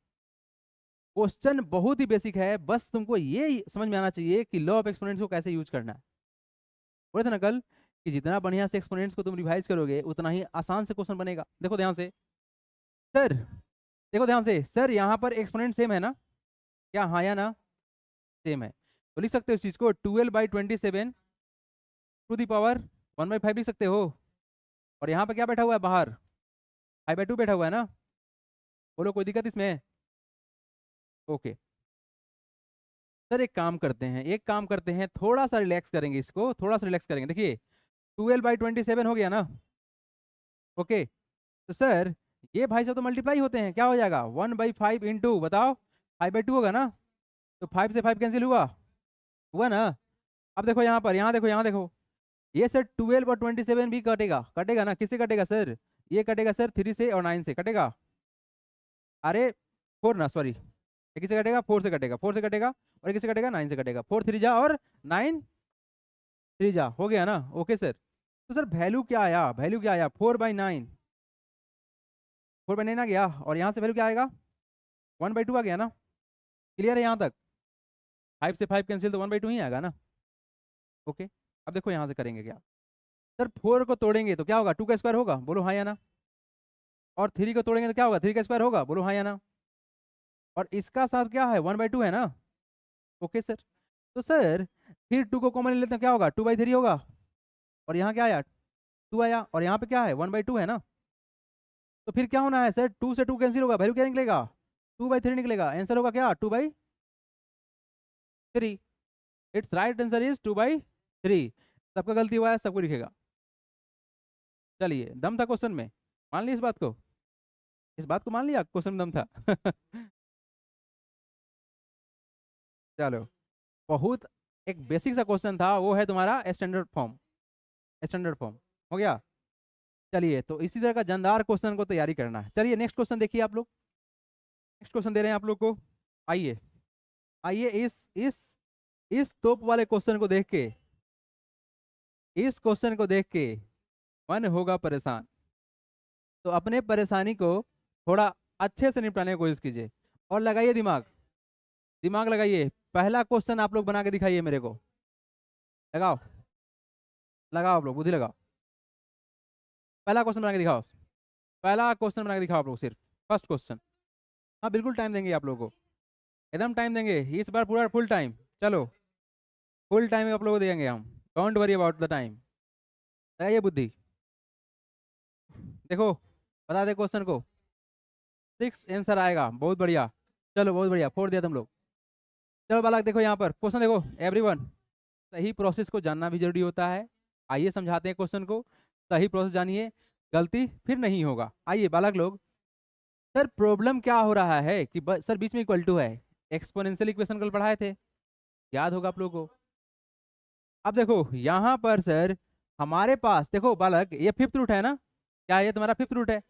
क्वेश्चन बहुत ही बेसिक है, बस तुमको ये समझ में आना चाहिए कि लॉ ऑफ एक्सपोनेंट्स को कैसे यूज करना है। बोले थे ना कल कि जितना बढ़िया से एक्सपोनेंट्स को तुम रिवाइज करोगे उतना ही आसान से क्वेश्चन बनेगा। देखो ध्यान से सर, देखो ध्यान से सर, यहाँ पर एक्सपोनेंट सेम है ना, क्या हाँ या ना, सेम है। तो लिख सकते हो इस चीज़ को 12/27 टू दी पावर 1/5 लिख सकते हो। और यहाँ पे क्या बैठा हुआ है बाहर, 5/2 बैठा हुआ है ना। बोलो कोई दिक्कत इसमें? ओके सर, एक काम करते हैं, थोड़ा सा रिलैक्स करेंगे इसको, थोड़ा सा रिलैक्स करेंगे। देखिए 12/27 हो गया ना। ओके तो सर ये भाई सब तो मल्टीप्लाई होते हैं, क्या हो जाएगा 1/5 इंटू, बताओ 5/2 होगा ना। तो 5 से 5 कैंसिल हुआ, हुआ ना। अब देखो यहाँ पर, यहाँ देखो, यहाँ देखो, ये सर 12/27 भी कटेगा, कटेगा ना। किससे कटेगा सर? ये कटेगा सर 3 से और 9 से कटेगा। अरे 4 ना, सॉरी, ये किससे कटेगा? 4 से कटेगा, 4 से कटेगा। और ये किससे कटेगा? 9 से कटेगा। 4 3 जा और 9 3 जा, हो गया ना। ओके सर, तो सर वैल्यू क्या आया? वैल्यू क्या आया? 4/9, 4/9 आ गया। और यहाँ से वैल्यू क्या आएगा? 1/2 आ गया ना। क्लियर है यहाँ तक? 5 से 5 कैंसिल तो 1/2 ही आएगा ना। ओके अब देखो यहाँ से करेंगे क्या। सर 4 को तोड़ेंगे तो क्या होगा? 2 का स्क्वायर होगा, बोलो हाँ या ना। और 3 को तोड़ेंगे तो क्या होगा? 3 का स्क्वायर होगा, बोलो हाँ या ना। और इसका साथ क्या है? 1/2 है ना। ओके सर, तो सर फिर 2 को कॉमन ले लेते हैं, क्या होगा? 2/3 होगा। और यहाँ क्या आया? 2 आया। और यहाँ पे क्या है? 1/2 है ना। तो फिर क्या होना है सर? 2 से 2 कैंसिल होगा, वैल्यू क्या निकलेगा? 2/3 निकलेगा। आंसर होगा क्या? 2/3। It's right answer is 2/3। सबका गलती हुआ है, सबको लिखेगा। चलिए, दम था क्वेश्चन में, मान ली इस बात को, इस बात को मान लिया, क्वेश्चन में दम था। चलो, बहुत एक बेसिक सा क्वेश्चन था, वो है तुम्हारा स्टैंडर्ड फॉर्म। स्टैंडर्ड फॉर्म हो गया। चलिए, तो इसी तरह का जानदार क्वेश्चन को तैयारी करना है। चलिए नेक्स्ट क्वेश्चन देखिए आप लोग। नेक्स्ट क्वेश्चन दे रहे हैं आप लोग को। आइए, आइए इस तोप वाले क्वेश्चन को देख के, इस क्वेश्चन को देख के मन होगा परेशान। तो अपने परेशानी को थोड़ा अच्छे से निपटाने की कोशिश कीजिए और लगाइए दिमाग, दिमाग लगाइए। पहला क्वेश्चन आप लोग बना के दिखाइए मेरे को। लगाओ, लगाओ आप लोग, बुद्धि लगाओ। पहला क्वेश्चन बना के दिखाओ, पहला क्वेश्चन बना के दिखाओ आप लोग, सिर्फ फर्स्ट क्वेश्चन। हाँ बिल्कुल टाइम देंगे आप लोगों को, एकदम टाइम देंगे इस बार, पूरा फुल टाइम। चलो, फुल टाइम आप लोगों को देंगे हम, don't worry about the time. लगाइए बुद्धि। देखो, बता दे क्वेश्चन को, 6 आंसर आएगा, बहुत बढ़िया। चलो बहुत बढ़िया, फोड़ दिया तुम लोग। चलो बालक देखो यहाँ पर क्वेश्चन देखो एवरीवन, सही प्रोसेस को जानना भी जरूरी होता है। आइए समझाते हैं क्वेश्चन को, सही प्रोसेस जानिए, गलती फिर नहीं होगा। आइए बालक लोग, सर प्रॉब्लम क्या हो रहा है कि सर बीच में इक्वल टू है, एक्सपोनेंशियल इक्वेशन कल पढ़ाए थे, याद होगा आप लोगों को। अब देखो यहाँ पर सर हमारे पास, देखो बालक ये फिफ्थ रूट है ना, क्या ये तुम्हारा फिफ्थ रूट है?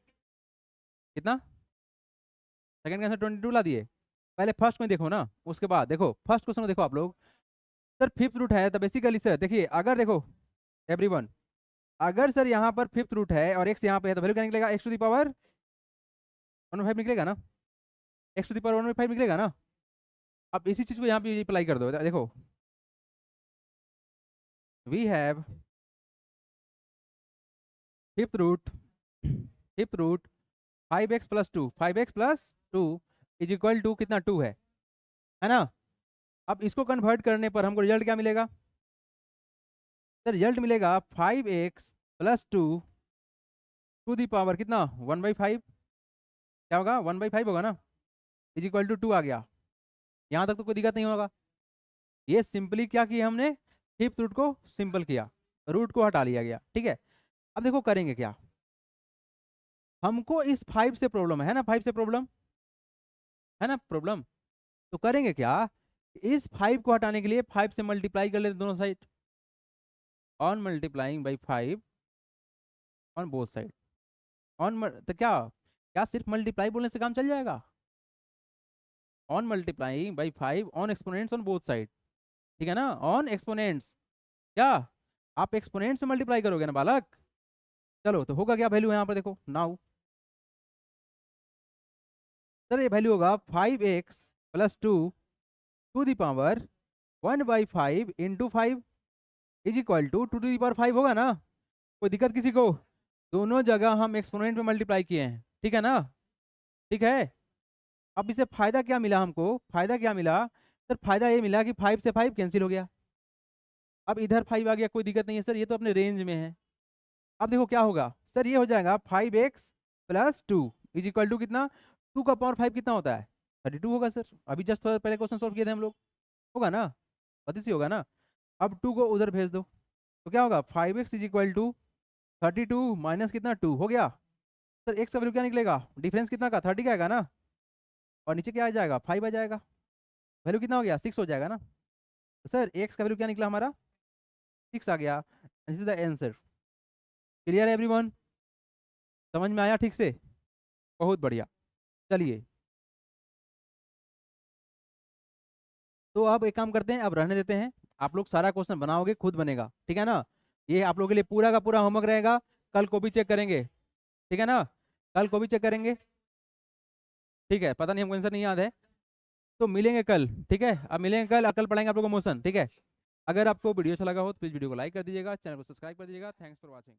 कितना? सेकंड का आंसर 22 ला दिए। पहले फर्स्ट में देखो ना, उसके बाद देखो फर्स्ट क्वेश्चन को देखो आप लोग। सर फिफ्थ रूट है तो बेसिकली सर देखिए, अगर देखो एवरीवन, अगर सर यहाँ पर फिफ्थ रूट है और एक्स यहाँ पे है, तो वैल्यू क्या निकलेगा? एक्स टू दी पावर 1/5 निकलेगा ना। एक्स टू दी पावर 1/5 निकलेगा ना। अब इसी चीज को यहाँ पे अप्लाई कर दो। देखो we have fifth root 5x+2, 5x+2 is equal to कितना? 2 है ना। अब इसको कन्वर्ट करने पर हमको रिजल्ट क्या मिलेगा? तो रिजल्ट मिलेगा 5x+2 टू दी पावर कितना? 1/5। क्या होगा? 1/5 होगा ना, इज इक्वल टू 2 आ गया। यहाँ तक तो कोई दिक्कत नहीं होगा। ये सिंपली क्या किया हमने? फिफ्थ रूट को सिंपल किया, रूट को हटा लिया गया, ठीक है। अब देखो करेंगे क्या, हमको इस 5 से प्रॉब्लम है ना, 5 से प्रॉब्लम है ना, प्रॉब्लम। तो करेंगे क्या, इस 5 को हटाने के लिए 5 से मल्टीप्लाई कर लेते दोनों side, on multiplying by 5 on both side. तो क्या क्या सिर्फ मल्टीप्लाई बोलने से काम चल जाएगा? On multiplying by 5 on exponents on both side, ठीक है ना, ऑन एक्सपोनेंट्स। क्या आप एक्सपोनेंट्स में मल्टीप्लाई करोगे ना बालक? चलो तो होगा क्या वैल्यू यहाँ पर देखो नाउ, सर ये वैल्यू होगा 5x+2 to the power 1/5 into 5 is equal to 2 to the power 5 होगा ना। कोई दिक्कत किसी को? दोनों जगह हम एक्सपोनेंट में मल्टीप्लाई किए हैं, ठीक है ना, ठीक है। अब इसे फायदा क्या मिला हमको? फायदा क्या मिला सर फायदा ये मिला कि 5 से 5 कैंसिल हो गया, अब इधर 5 आ गया, कोई दिक्कत नहीं है सर, ये तो अपने रेंज में है। अब देखो क्या होगा सर, ये हो जाएगा 5x plus 2 is equal to कितना, 2 का पावर 5 कितना होता है, 32 होगा सर। अभी जस्ट थोड़ा पहले क्वेश्चन सॉल्व किए थे हम लोग, होगा ना, 32 ही होगा ना। अब 2 को उधर भेज दो तो क्या होगा, 5x is equal to 32 minus कितना 2 हो गया। सर x का वैल्यू क्या निकलेगा, डिफरेंस कितना का 30 का आएगा ना, और नीचे क्या आ जाएगा 5 आ जाएगा, वैल्यू कितना हो गया 6 हो जाएगा ना। तो सर x का वैल्यू क्या निकला हमारा 6 आ गया, this is the answer. Clear है एवरीवन, समझ में आया ठीक से, बहुत बढ़िया। चलिए तो अब एक काम करते हैं, अब रहने देते हैं, आप लोग सारा क्वेश्चन बनाओगे खुद बनेगा, ठीक है ना। ये आप लोगों के लिए पूरा का पूरा होमवर्क रहेगा, कल को भी चेक करेंगे, ठीक है ना, कल को भी चेक करेंगे। ठीक है, पता नहीं हमको आंसर नहीं याद है, तो मिलेंगे कल, ठीक है, अब मिलेंगे कल, कल पढ़ाएंगे आप लोगों को मोशन, ठीक है। अगर आपको वीडियो अच्छा लगा हो तो प्लीज वीडियो को लाइक कर दीजिएगा, चैनल को सब्सक्राइब कर दीजिएगा। Thanks for watching.